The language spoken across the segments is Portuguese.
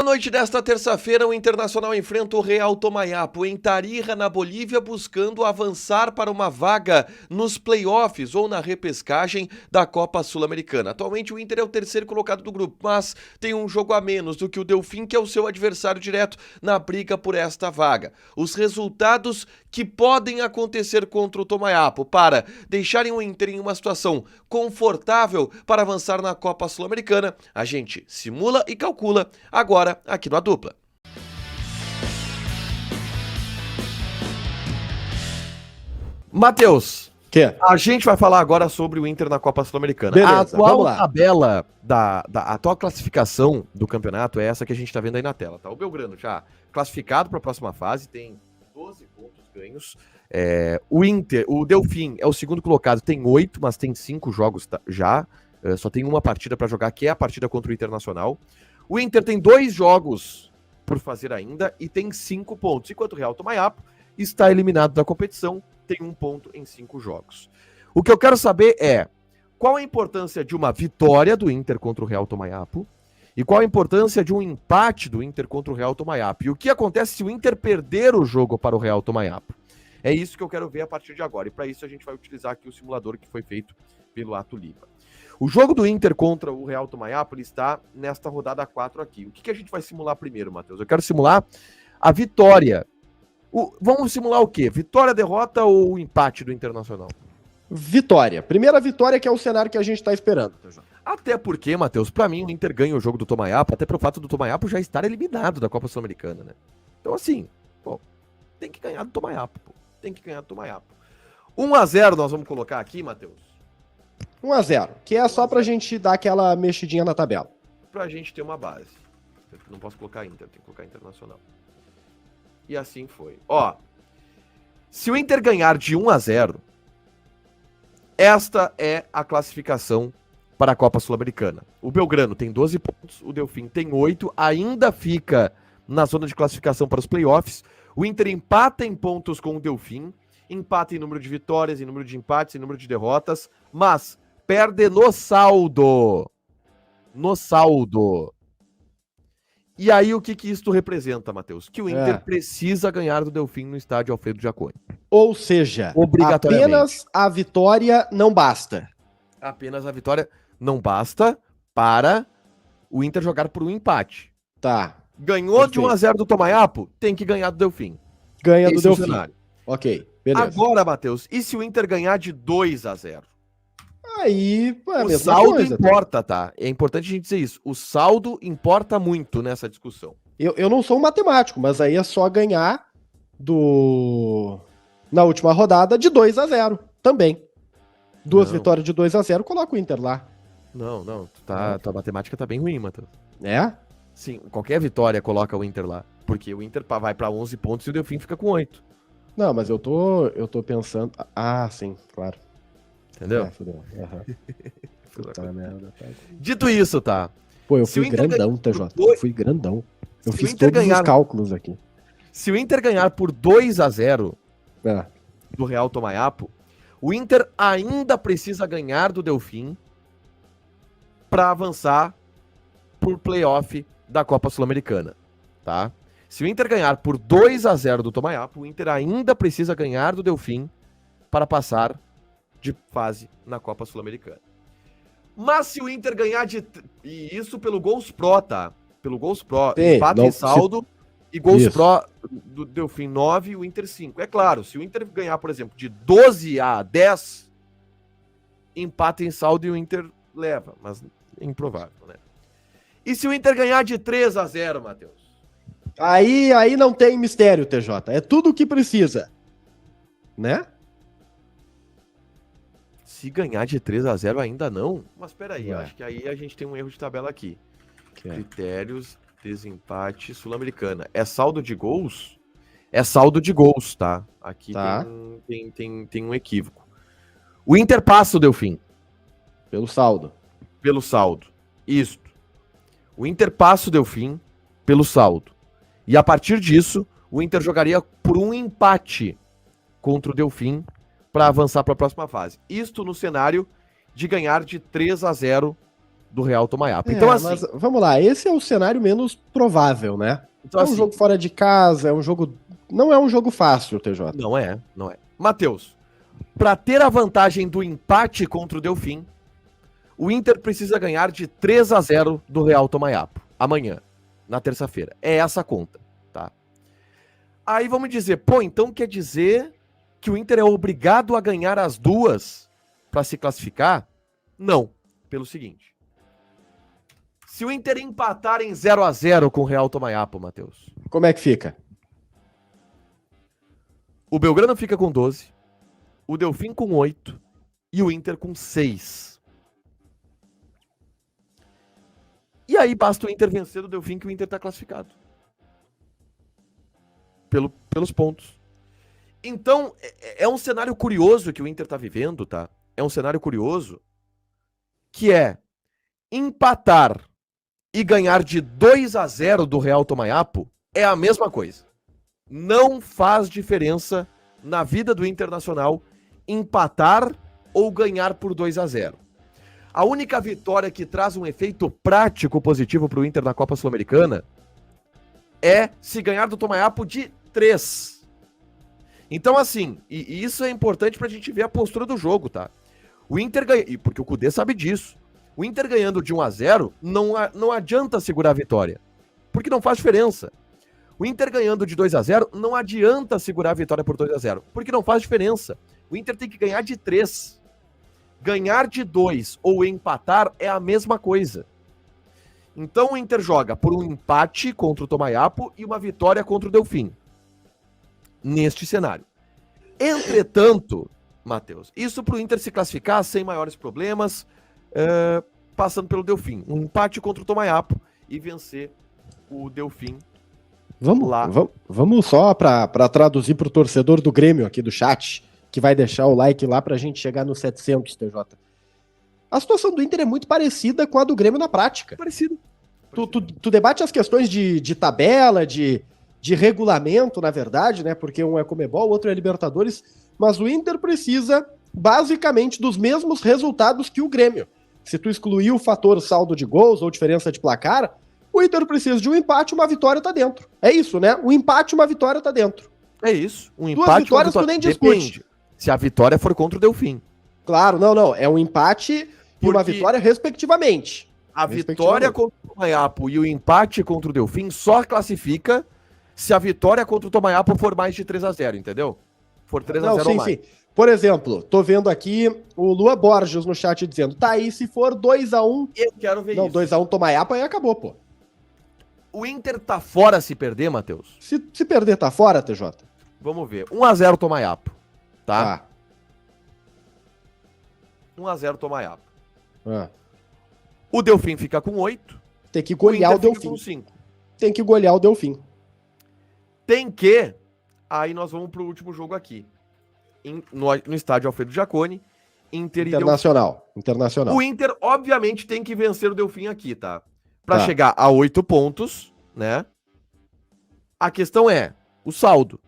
Na noite desta terça-feira, o Internacional enfrenta o Real Tomayapo em Tarija, na Bolívia, buscando avançar para uma vaga nos playoffs ou na repescagem da Copa Sul-Americana. Atualmente, o Inter é o terceiro colocado do grupo, mas tem um jogo a menos do que o Delfim, que é o seu adversário direto na briga por esta vaga. Os resultados que podem acontecer contra o Tomayapo para deixarem o Inter em uma situação confortável para avançar na Copa Sul-Americana, a gente simula e calcula agora aqui no A Dupla. Matheus, a gente vai falar agora sobre o Inter na Copa Sul-Americana. Beleza, a atual vamos lá. tabela da atual classificação do campeonato é essa que a gente está vendo aí na tela, tá? O Belgrano já classificado para a próxima fase, tem 12 pontos ganhos. O Delfim é o segundo colocado, tem 8, mas tem 5 jogos já. Só tem uma partida para jogar, que é a partida contra o Internacional. O Inter tem 2 jogos por fazer ainda e tem 5 pontos, enquanto o Real Tomayapo está eliminado da competição, tem 1 ponto em 5 jogos. O que eu quero saber é qual a importância de uma vitória do Inter contra o Real Tomayapo e qual a importância de um empate do Inter contra o Real Tomayapo. E o que acontece se o Inter perder o jogo para o Real Tomayapo? É isso que eu quero ver a partir de agora. E para isso a gente vai utilizar aqui o simulador que foi feito pelo Ato Lima. O jogo do Inter contra o Real Tomayapo está nesta rodada 4 aqui. O que a gente vai simular primeiro, Matheus? Eu quero simular a vitória. Vamos simular o quê? Vitória, derrota ou empate do Internacional? Vitória. Primeira vitória, que é o cenário que a gente está esperando. Até porque, Matheus, pra mim o Inter ganha o jogo do Tomayapo, até pelo fato do Tomayapo já estar eliminado da Copa Sul-Americana, né? Então assim, tem que ganhar do Tomayapo, Tem que ganhar do Tomayapo. 1-0 nós vamos colocar aqui, Matheus. 1-0, que é só pra gente dar aquela mexidinha na tabela. Pra gente ter uma base. Não posso colocar Inter, tem que colocar Internacional. E assim foi. Se o Inter ganhar de 1-0, esta é a classificação para a Copa Sul-Americana. O Belgrano tem 12 pontos, o Delfim tem 8, ainda fica na zona de classificação para os playoffs. O Inter empata em pontos com o Delfim, empata em número de vitórias, em número de empates, em número de derrotas, mas perde no saldo. No saldo. E aí o que isso representa, Matheus? Que o Inter precisa ganhar do Delfim no estádio Alfredo Jaconi. Ou seja, apenas a vitória não basta. Apenas a vitória não basta para o Inter jogar por um empate. Tá. Ganhou de 1-0 do Tomayapo, tem que ganhar do Delfim. Ganha do Delfim. Ok, beleza. Agora, Matheus, e se o Inter ganhar de 2-0? Aí, o saldo importa, tá? É importante a gente dizer isso. O saldo importa muito nessa discussão. Eu não sou um matemático, mas aí é só ganhar na última rodada de 2-0 também. 2 vitórias de 2-0, coloca o Inter lá. Não, tua matemática tá bem ruim, Matheus. É? Sim, qualquer vitória coloca o Inter lá. Porque o Inter vai pra 11 pontos e o Delfim fica com 8. Não, mas eu tô pensando... Ah, sim, claro. Entendeu? Fudeu. Puta merda. Dito isso, tá? Pô, eu fui grandão, TJ. Eu fui grandão. Eu fiz todos os cálculos aqui. Se o Inter ganhar por 2-0 do Real Tomayapo, o Inter ainda precisa ganhar do Delfim para avançar por playoff da Copa Sul-Americana, tá? Se o Inter ganhar por 2-0 do Tomayapo, o Inter ainda precisa ganhar do Delfim para passar de fase na Copa Sul-Americana. Mas se o Inter ganhar e isso pelo Gols Pro, tá? Pelo Gols Pro, empate em saldo e Gols Pro do Delfim 9 e o Inter 5. É claro, se o Inter ganhar, por exemplo, de 12-10, empate em saldo e o Inter leva, mas é improvável, né? E se o Inter ganhar de 3-0, Matheus? Aí não tem mistério, TJ. É tudo o que precisa. Né? Se ganhar de 3-0 ainda não? Mas peraí, acho que aí a gente tem um erro de tabela aqui. Critérios, desempate, Sul-Americana. É saldo de gols? É saldo de gols, tá? Aqui tem um equívoco. O Inter passa o Delfim. Pelo saldo. Pelo saldo. Isto. O Inter passa o Delfim pelo saldo. E a partir disso, o Inter jogaria por um empate contra o Delfim para avançar para a próxima fase. Isto no cenário de ganhar de 3-0 do Real Tomayapo. Então, assim... Mas vamos lá, esse é o cenário menos provável, né? Então, é um assim, jogo fora de casa, é um jogo... Não é um jogo fácil, TJ. Não é. Matheus, para ter a vantagem do empate contra o Delfim, o Inter precisa ganhar de 3-0 do Real Tomayapo, amanhã, na terça-feira. É essa a conta, tá? Aí vamos dizer, pô, então quer dizer que o Inter é obrigado a ganhar as duas para se classificar? Não, pelo seguinte. Se o Inter empatar em 0-0 com o Real Tomayapo, Matheus... Como é que fica? O Belgrano fica com 12, o Delfim com 8 e o Inter com 6. E aí basta o Inter vencer o Delfim que o Inter está classificado. Pelos pontos. Então, é um cenário curioso que o Inter está vivendo, tá? É um cenário curioso que é empatar e ganhar de 2-0 do Real Tomayapo é a mesma coisa. Não faz diferença na vida do Internacional empatar ou ganhar por 2-0. A única vitória que traz um efeito prático positivo para o Inter na Copa Sul-Americana é se ganhar do Tomayapo de 3. Então, assim, e isso é importante para a gente ver a postura do jogo, tá? O Inter ganha, porque o Cudê sabe disso. O Inter ganhando de 1-0 não adianta segurar a vitória, porque não faz diferença. O Inter ganhando de 2-0 não adianta segurar a vitória por 2-0, porque não faz diferença. O Inter tem que ganhar de 3. Ganhar de 2 ou empatar é a mesma coisa. Então o Inter joga por um empate contra o Tomayapo e uma vitória contra o Delfim. Neste cenário. Entretanto, Matheus, isso para o Inter se classificar sem maiores problemas, passando pelo Delfim. Um empate contra o Tomayapo e vencer o Delfim. Vamos só para traduzir para o torcedor do Grêmio aqui do chat, que vai deixar o like lá para a gente chegar nos 700, TJ. A situação do Inter é muito parecida com a do Grêmio na prática. Parecido. Tu debate as questões de tabela, de regulamento, na verdade, né? Porque um é Comebol, o outro é Libertadores, mas o Inter precisa basicamente dos mesmos resultados que o Grêmio. Se tu excluir o fator saldo de gols ou diferença de placar, o Inter precisa de um empate, uma vitória tá dentro. É isso, né? Um empate, uma vitória tá dentro. É isso. Um Duas empate, vitórias tu nem discute. Depende. Se a vitória for contra o Delfim. Claro, não. É um empate e uma vitória respectivamente. A vitória contra o Tomayapo e o empate contra o Delfim só classifica se a vitória contra o Tomayapo for mais de 3-0, entendeu? For 3-0 ou mais. Sim. Por exemplo, tô vendo aqui o Lua Borges no chat dizendo, tá aí, se for 2-1... Eu quero ver isso. Não, 2-1 Tomayapo, aí acabou, pô. O Inter tá fora se perder, Matheus? Se perder, tá fora, TJ? Vamos ver. 1-0 Tomayapo, tá? 1-0 Tomayapo. O Delfim fica com 8. Tem que golear o Delfim. Com 5. Tem que golear o Delfim. Tem que... Aí nós vamos pro último jogo aqui. No estádio Alfredo Jaconi. Internacional. O Inter, obviamente, tem que vencer o Delfim aqui, tá? Pra chegar a 8 pontos, né? A questão é o saldo.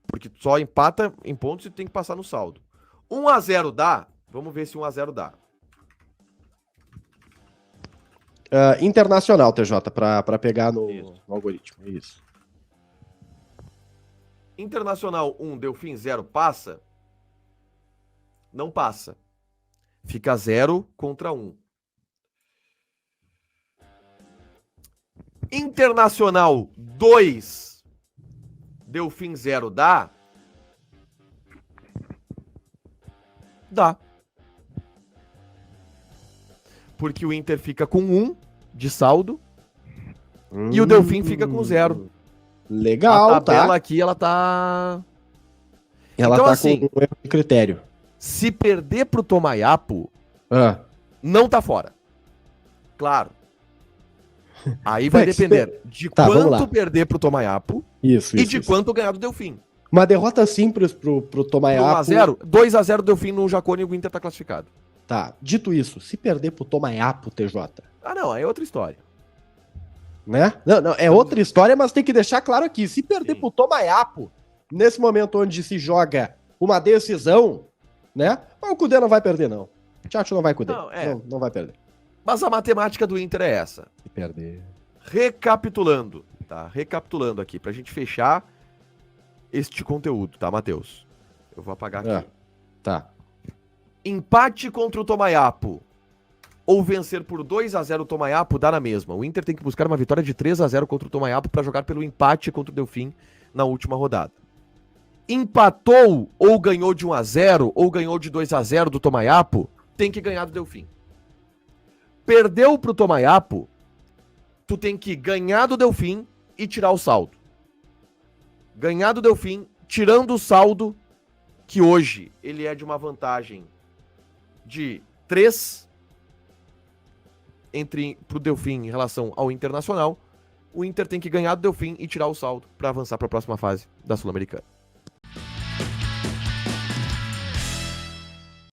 Porque só empata em pontos e tem que passar no saldo. 1-0 dá? Vamos ver se 1-0 dá. Internacional, TJ, pra pegar no algoritmo. Isso. Internacional 1, Delfim 0, passa? Não passa. Fica 0 contra 1. Internacional 2, Delfim 0, dá? Dá. Porque o Inter fica com 1 de saldo e o Delfim fica com 0. Legal, a tabela aqui, ela tá... Ela então, tá assim, com um erro de critério. Se perder pro Tomayapo, não tá fora. Claro. Aí vai depender de quanto perder pro Tomayapo de quanto ganhar do Delfim. Uma derrota simples pro Tomayapo. 1-0, 2-0 Delfim no Jaconi e o Inter tá classificado. Tá, dito isso, se perder pro Tomayapo, TJ... não, aí é outra história. Né? Não, é outra história, mas tem que deixar claro aqui, se perder pro Tomayapo, nesse momento onde se joga uma decisão, né? O Cudê não vai perder, não. O Tchatcho não vai Cudê. Não vai perder. Mas a matemática do Inter é essa. Se perder. Recapitulando, tá? Recapitulando aqui, pra gente fechar este conteúdo, tá, Matheus? Eu vou apagar aqui. Tá. Empate contra o Tomayapo ou vencer por 2-0 o Tomayapo dá na mesma. O Inter tem que buscar uma vitória de 3-0 contra o Tomayapo para jogar pelo empate contra o Delfim na última rodada. Empatou ou ganhou de 1-0 ou ganhou de 2-0 do Tomayapo, tem que ganhar do Delfim. Perdeu pro Tomayapo, tu tem que ganhar do Delfim e tirar o saldo. Ganhar do Delfim, tirando o saldo, que hoje ele é de uma vantagem de 3 pro Delfim em relação ao Internacional. O Inter tem que ganhar do Delfim e tirar o saldo para avançar para a próxima fase da Sul-Americana.